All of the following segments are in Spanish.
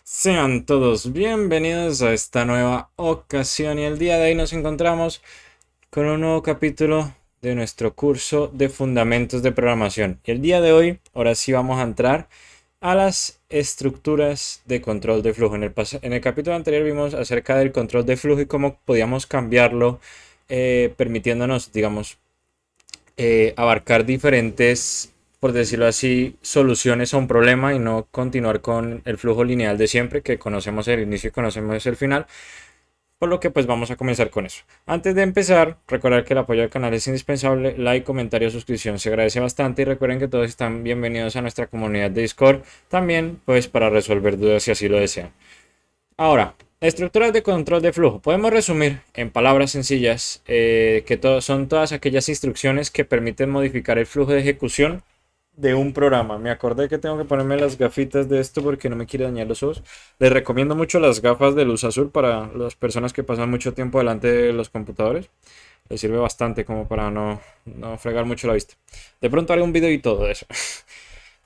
Sean todos bienvenidos a esta nueva ocasión y el día de hoy nos encontramos con un nuevo capítulo de nuestro curso de fundamentos de programación. Y el día de hoy, ahora sí vamos a entrar a las estructuras de control de flujo. En el capítulo anterior vimos acerca del control de flujo y cómo podíamos cambiarlo, permitiéndonos, digamos, abarcar diferentes, por decirlo así, soluciones a un problema y no continuar con el flujo lineal de siempre, que conocemos el inicio y conocemos el final. Por lo que pues vamos a comenzar con eso. Antes de empezar, recordar que el apoyo al canal es indispensable, like, comentario, suscripción se agradece bastante y recuerden que todos están bienvenidos a nuestra comunidad de Discord, también pues para resolver dudas si así lo desean. Ahora, estructuras de control de flujo. Podemos resumir en palabras sencillas que son todas aquellas instrucciones que permiten modificar el flujo de ejecución de un programa. Me acordé que tengo que ponerme las gafitas de esto porque no me quiere dañar los ojos. Les recomiendo mucho las gafas de luz azul para las personas que pasan mucho tiempo delante de los computadores. Les sirve bastante como para no fregar mucho la vista. De pronto haré un video y todo eso.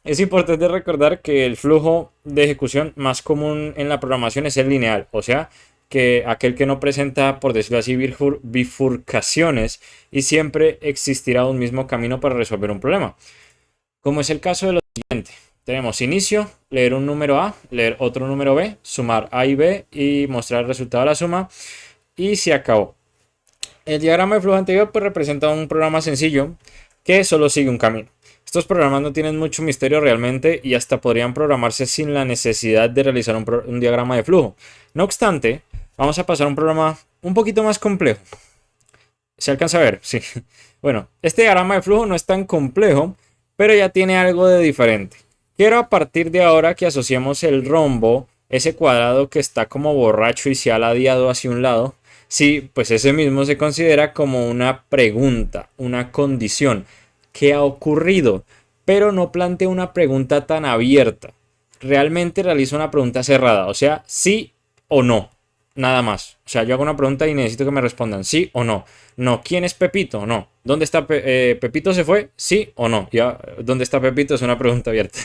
Es importante recordar que el flujo de ejecución más común en la programación es el lineal, o sea, que aquel que no presenta, por decirlo así, bifurcaciones y siempre existirá un mismo camino para resolver un problema. Como es el caso de lo siguiente. Tenemos inicio, leer un número A, leer otro número B, sumar A y B y mostrar el resultado de la suma y se acabó. El diagrama de flujo anterior pues representa un programa sencillo que solo sigue un camino. Estos programas no tienen mucho misterio realmente y hasta podrían programarse sin la necesidad de realizar un diagrama de flujo. No obstante, vamos a pasar a un programa un poquito más complejo. ¿Se alcanza a ver? Sí. Bueno, este diagrama de flujo no es tan complejo, pero ya tiene algo de diferente. Quiero a partir de ahora que asociemos el rombo, ese cuadrado que está como borracho y se ha ladeado hacia un lado. Sí, pues ese mismo se considera como una pregunta, una condición. ¿Qué ha ocurrido? Pero no plantea una pregunta tan abierta. Realmente realiza una pregunta cerrada, o sea, sí o no. Nada más. O sea, yo hago una pregunta y necesito que me respondan sí o no. No, ¿quién es Pepito? No. ¿Dónde está Pepito se fue? Sí o no. Ya, ¿dónde está Pepito? Es una pregunta abierta.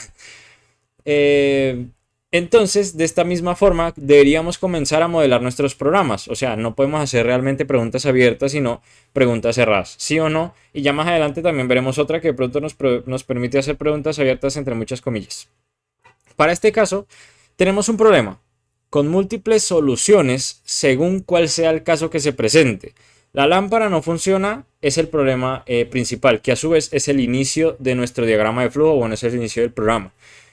Eh, entonces, de esta misma forma, deberíamos comenzar a modelar nuestros programas. O sea, no podemos hacer realmente preguntas abiertas, sino preguntas cerradas. Sí o no. Y ya más adelante también veremos otra que de pronto nos permite hacer preguntas abiertas entre muchas comillas. Para este caso, tenemos un problema con múltiples soluciones según cuál sea el caso que se presente. La lámpara no funciona, es el problema principal, que a su vez es el inicio de nuestro diagrama de flujo, bueno, es el inicio del programa.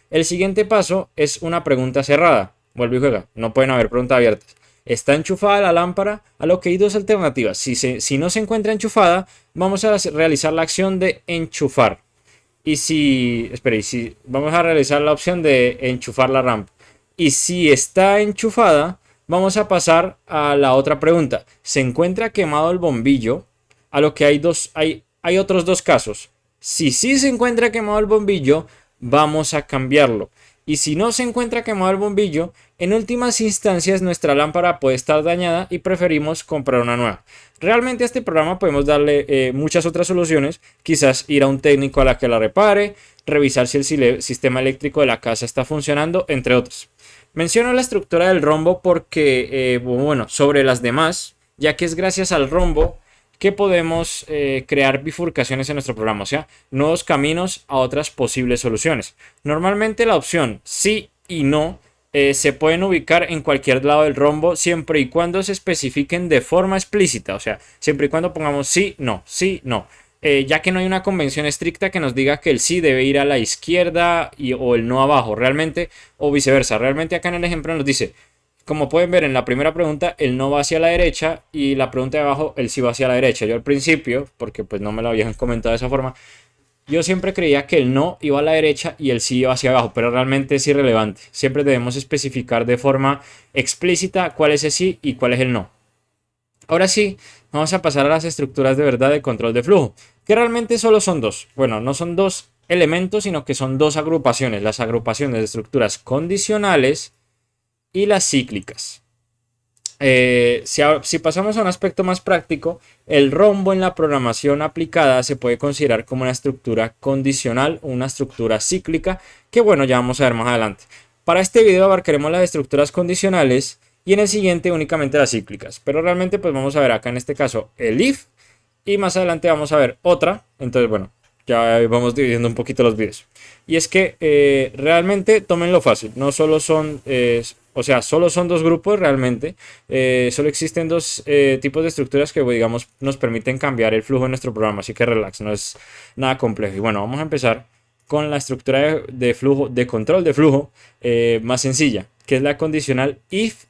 El siguiente paso es una pregunta cerrada. Vuelve y juega, no pueden haber preguntas abiertas. ¿Está enchufada la lámpara? A lo que hay dos alternativas. Si no se encuentra enchufada, vamos a realizar la acción de enchufar. Y si vamos a realizar la opción de enchufar la rampa. Y si está enchufada, vamos a pasar a la otra pregunta. ¿Se encuentra quemado el bombillo? A lo que hay otros dos casos. Si sí se encuentra quemado el bombillo, vamos a cambiarlo. Y si no se encuentra quemado el bombillo, en últimas instancias nuestra lámpara puede estar dañada y preferimos comprar una nueva. Realmente a este programa podemos darle muchas otras soluciones, quizás ir a un técnico a la que la repare, revisar si el sistema eléctrico de la casa está funcionando, entre otros. Menciono la estructura del rombo porque, bueno, sobre las demás, ya que es gracias al rombo que podemos crear bifurcaciones en nuestro programa, o sea, nuevos caminos a otras posibles soluciones. Normalmente la opción sí y no se pueden ubicar en cualquier lado del rombo siempre y cuando se especifiquen de forma explícita, o sea, siempre y cuando pongamos sí, no, ya que no hay una convención estricta que nos diga que el sí debe ir a la izquierda o el no abajo, realmente, o viceversa. Realmente acá en el ejemplo nos dice, como pueden ver en la primera pregunta, el no va hacia la derecha y la pregunta de abajo, el sí va hacia la derecha. Yo al principio, porque pues no me lo habían comentado de esa forma, yo siempre creía que el no iba a la derecha y el sí iba hacia abajo, pero realmente es irrelevante. Siempre debemos especificar de forma explícita cuál es el sí y cuál es el no. Ahora sí, vamos a pasar a las estructuras de verdad de control de flujo, que realmente solo son dos. Bueno, no son dos elementos, sino que son dos agrupaciones. Las agrupaciones de estructuras condicionales y las cíclicas. Si pasamos a un aspecto más práctico, el rombo en la programación aplicada se puede considerar como una estructura condicional o una estructura cíclica, que bueno, ya vamos a ver más adelante. Para este video abarcaremos las estructuras condicionales y en el siguiente únicamente las cíclicas. Pero realmente pues vamos a ver acá en este caso el if y más adelante vamos a ver otra. Entonces bueno, ya vamos dividiendo un poquito los videos. Y es que realmente tómenlo fácil. No solo son, o sea, solo son dos grupos realmente. Solo existen dos tipos de estructuras que digamos nos permiten cambiar el flujo de nuestro programa. Así que relax, no es nada complejo. Y bueno, vamos a empezar con la estructura de flujo, de control de flujo más sencilla, que es la condicional if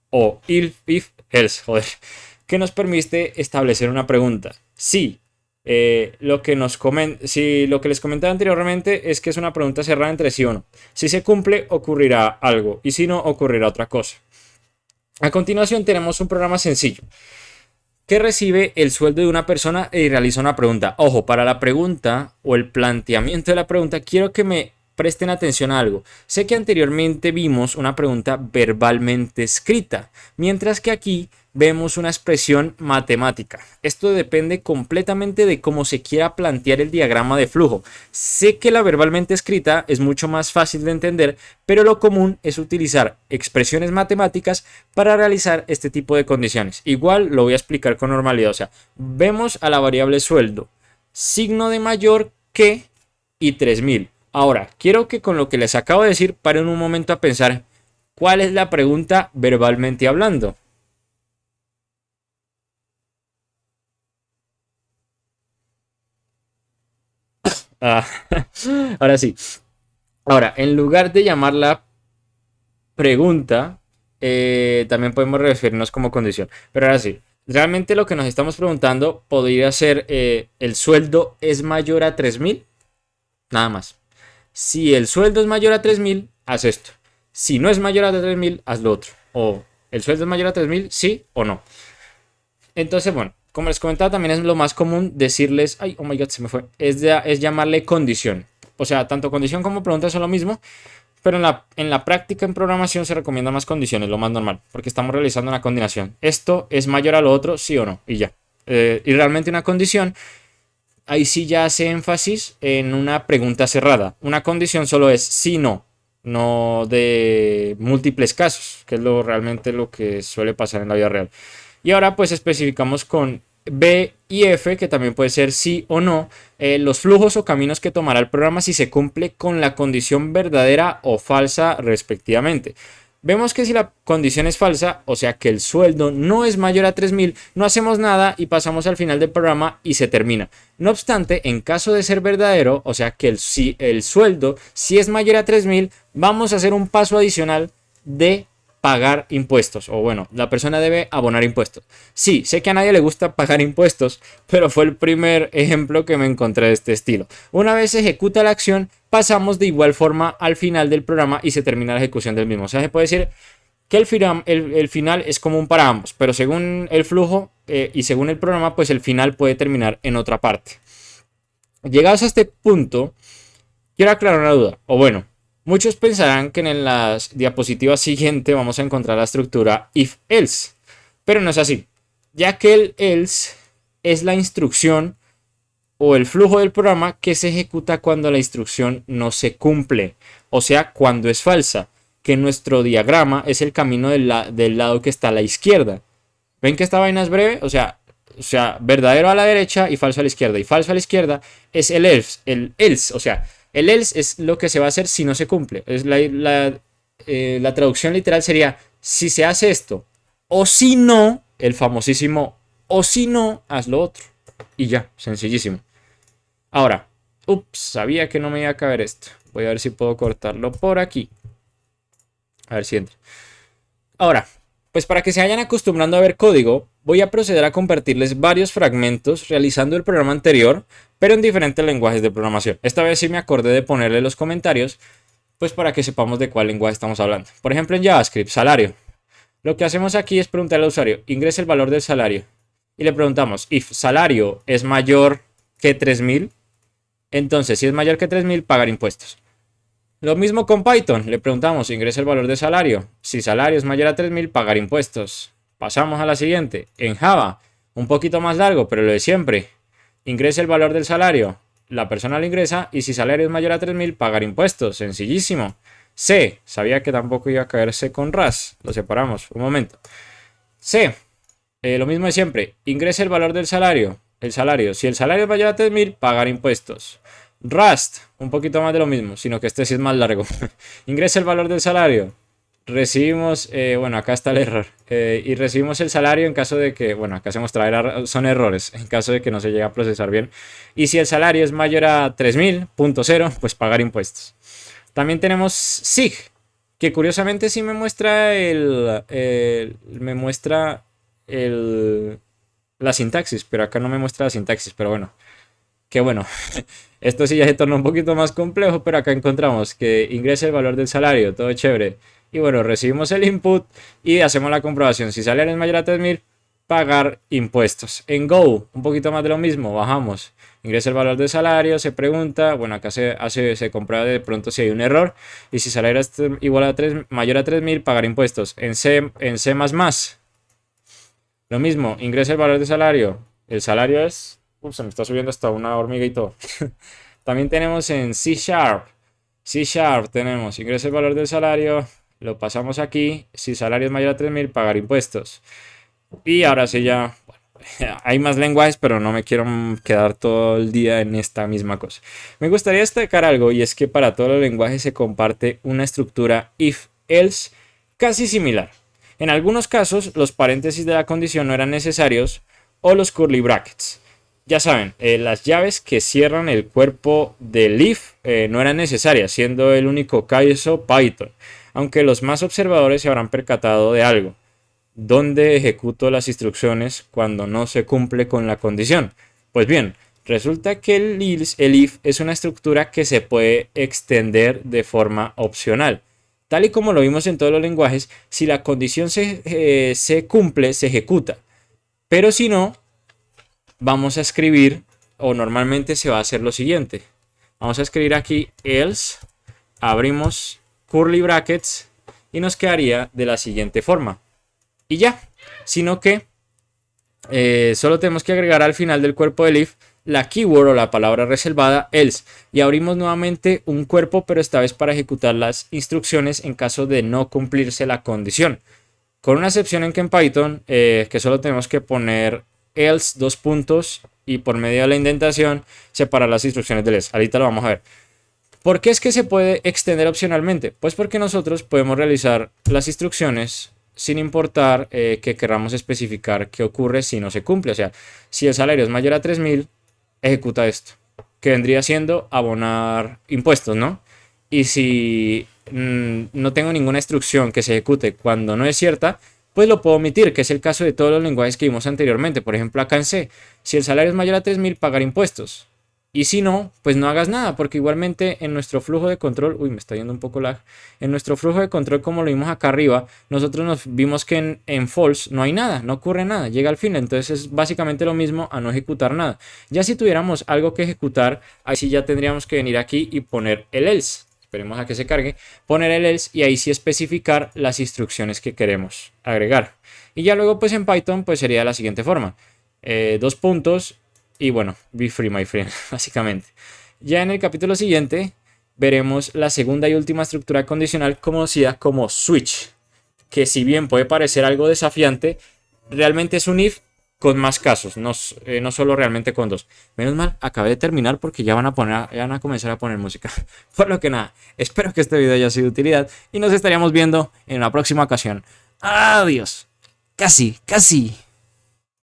o if else, joder, que nos permite establecer una pregunta. Si lo que les comentaba anteriormente es que es una pregunta cerrada entre sí o no. Si se cumple, ocurrirá algo, y si no, ocurrirá otra cosa. A continuación tenemos un programa sencillo que recibe el sueldo de una persona y realiza una pregunta. Ojo, para la pregunta o el planteamiento de la pregunta, quiero que me presten atención a algo. Sé que anteriormente vimos una pregunta verbalmente escrita, mientras que aquí vemos una expresión matemática. Esto depende completamente de cómo se quiera plantear el diagrama de flujo. Sé que la verbalmente escrita es mucho más fácil de entender, pero lo común es utilizar expresiones matemáticas para realizar este tipo de condiciones. Igual lo voy a explicar con normalidad. O sea, vemos a la variable sueldo, signo de mayor que y 3000. Ahora, quiero que con lo que les acabo de decir paren un momento a pensar cuál es la pregunta verbalmente hablando. Ah, ahora sí. Ahora, en lugar de llamarla pregunta, también podemos referirnos como condición. Pero ahora sí, realmente lo que nos estamos preguntando podría ser, ¿el sueldo es mayor a 3000? Nada más. Si el sueldo es mayor a 3000, haz esto. Si no es mayor a 3000, haz lo otro. O el sueldo es mayor a 3000, sí o no. Entonces, bueno, como les comentaba, también es lo más común decirles, ay, oh my god, se me fue, es llamarle condición. O sea, tanto condición como pregunta son lo mismo, pero en la práctica en programación se recomienda más condiciones, lo más normal, porque estamos realizando una combinación. Esto es mayor a lo otro, sí o no, y ya. Y realmente una condición, ahí sí ya hace énfasis en una pregunta cerrada. Una condición solo es sí, no, no de múltiples casos, que es realmente lo que suele pasar en la vida real. Y ahora pues especificamos con B y F, que también puede ser sí o no, los flujos o caminos que tomará el programa si se cumple con la condición verdadera o falsa respectivamente. Vemos que si la condición es falsa, o sea que el sueldo no es mayor a 3000, no hacemos nada y pasamos al final del programa y se termina. No obstante, en caso de ser verdadero, o sea que si el sueldo sí es mayor a 3000, vamos a hacer un paso adicional de pagar impuestos, o bueno, la persona debe abonar impuestos. Sí, sé que a nadie le gusta pagar impuestos, pero fue el primer ejemplo que me encontré de este estilo. Una vez se ejecuta la acción, pasamos de igual forma al final del programa y se termina la ejecución del mismo. O sea, se puede decir que el final es común para ambos, pero según el flujo y según el programa, pues el final puede terminar en otra parte. Llegados a este punto, quiero aclarar una duda, o bueno, muchos pensarán que en las diapositivas siguientes vamos a encontrar la estructura if-else, pero no es así, ya que el else es la instrucción o el flujo del programa que se ejecuta cuando la instrucción no se cumple, o sea, cuando es falsa, que nuestro diagrama es el camino del lado que está a la izquierda. ¿Ven que esta vaina es breve? O sea, verdadero a la derecha y falso a la izquierda. Y falso a la izquierda es el else. O sea, el else es lo que se va a hacer si no se cumple. Es la traducción literal sería si se hace esto. O si no, el famosísimo o si no, haz lo otro. Y ya, sencillísimo. Ahora, ups, sabía que no me iba a caber esto. Voy a ver si puedo cortarlo por aquí. A ver si entra. Ahora, pues para que se vayan acostumbrando a ver código, voy a proceder a compartirles varios fragmentos realizando el programa anterior, pero en diferentes lenguajes de programación. Esta vez sí me acordé de ponerle los comentarios, pues para que sepamos de cuál lenguaje estamos hablando. Por ejemplo, en JavaScript, salario. Lo que hacemos aquí es preguntarle al usuario, ingrese el valor del salario. Y le preguntamos, if salario es mayor que 3000, entonces si es mayor que 3000, pagar impuestos. Lo mismo con Python, le preguntamos, ingresa el valor de salario. Si salario es mayor a 3000, pagar impuestos. Pasamos a la siguiente. En Java, un poquito más largo, pero lo de siempre. Ingresa el valor del salario. la persona lo ingresa y si salario es mayor a 3.000, pagar impuestos. Sencillísimo. C, sabía que tampoco iba a caerse con RAS. Lo separamos, un momento. C, lo mismo de siempre. Ingrese el valor del salario. El salario, si el salario es mayor a 3.000, pagar impuestos. Rust, un poquito más de lo mismo, sino que este sí es más largo. Ingrese el valor del salario. Recibimos, bueno, acá está el error. Y recibimos el salario en caso de que, bueno, acá se mostrará, son errores, en caso de que no se llegue a procesar bien. Y si el salario es mayor a 3.000.0, pues pagar impuestos. También tenemos SIG, que curiosamente sí me muestra la sintaxis, pero acá no me muestra la sintaxis, pero bueno. Que bueno, esto sí ya se torna un poquito más complejo, pero acá encontramos que ingresa el valor del salario, todo chévere. Y bueno, recibimos el input y hacemos la comprobación. Si salario es mayor a 3.000, pagar impuestos. En Go, un poquito más de lo mismo, bajamos. Ingresa el valor del salario, se pregunta, bueno, acá se comprueba de pronto si hay un error. Y si salario es igual a 3, mayor a 3.000, pagar impuestos. En C++, lo mismo, ingresa el valor del salario. El salario es... se me está subiendo hasta una hormiga y todo. También tenemos en C#. C# tenemos, ingresa el valor del salario, lo pasamos aquí. Si salario es mayor a 3.000, pagar impuestos. Y ahora sí ya, bueno, hay más lenguajes, pero no me quiero quedar todo el día en esta misma cosa. Me gustaría destacar algo, y es que para todos los lenguajes se comparte una estructura if-else casi similar. En algunos casos, los paréntesis de la condición no eran necesarios, o los curly brackets. Ya saben, las llaves que cierran el cuerpo del if no eran necesarias, siendo el único caso Python. Aunque los más observadores se habrán percatado de algo. ¿Dónde ejecuto las instrucciones cuando no se cumple con la condición? Pues bien, resulta que el if es una estructura que se puede extender de forma opcional. Tal y como lo vimos en todos los lenguajes, si la condición se cumple, se ejecuta. Pero si no, vamos a escribir, o normalmente se va a hacer lo siguiente. Vamos a escribir aquí else, abrimos curly brackets y nos quedaría de la siguiente forma. Y ya, sino que solo tenemos que agregar al final del cuerpo del if la keyword o la palabra reservada else y abrimos nuevamente un cuerpo, pero esta vez para ejecutar las instrucciones en caso de no cumplirse la condición. Con una excepción en que en Python que solo tenemos que poner else dos puntos y por medio de la indentación separar las instrucciones del else. Ahorita lo vamos a ver. ¿Por qué es que se puede extender opcionalmente? Pues porque nosotros podemos realizar las instrucciones sin importar que queramos especificar qué ocurre si no se cumple. O sea, si el salario es mayor a 3.000, ejecuta esto, que vendría siendo abonar impuestos, ¿no? Y si no tengo ninguna instrucción que se ejecute cuando no es cierta, pues lo puedo omitir, que es el caso de todos los lenguajes que vimos anteriormente. Por ejemplo, acá en C, si el salario es mayor a 3.000, pagar impuestos. Y si no, pues no hagas nada, porque igualmente en nuestro flujo de control, uy, me está yendo un poco lag, en nuestro flujo de control, como lo vimos acá arriba, nosotros nos vimos que en false no hay nada, no ocurre nada, llega al fin, entonces es básicamente lo mismo a no ejecutar nada. Ya si tuviéramos algo que ejecutar, ahí sí ya tendríamos que venir aquí y poner el else. Esperemos a que se cargue, poner el else y ahí sí especificar las instrucciones que queremos agregar. Y ya luego pues en Python pues sería de la siguiente forma, dos puntos y bueno, be free my friend, básicamente. Ya en el capítulo siguiente veremos la segunda y última estructura condicional conocida como switch, que si bien puede parecer algo desafiante, realmente es un if con más casos, no solo realmente con dos. Menos mal, acabé de terminar porque ya van a comenzar a poner música. Por lo que nada, espero que este video haya sido de utilidad y nos estaríamos viendo en la próxima ocasión. Adiós. Casi.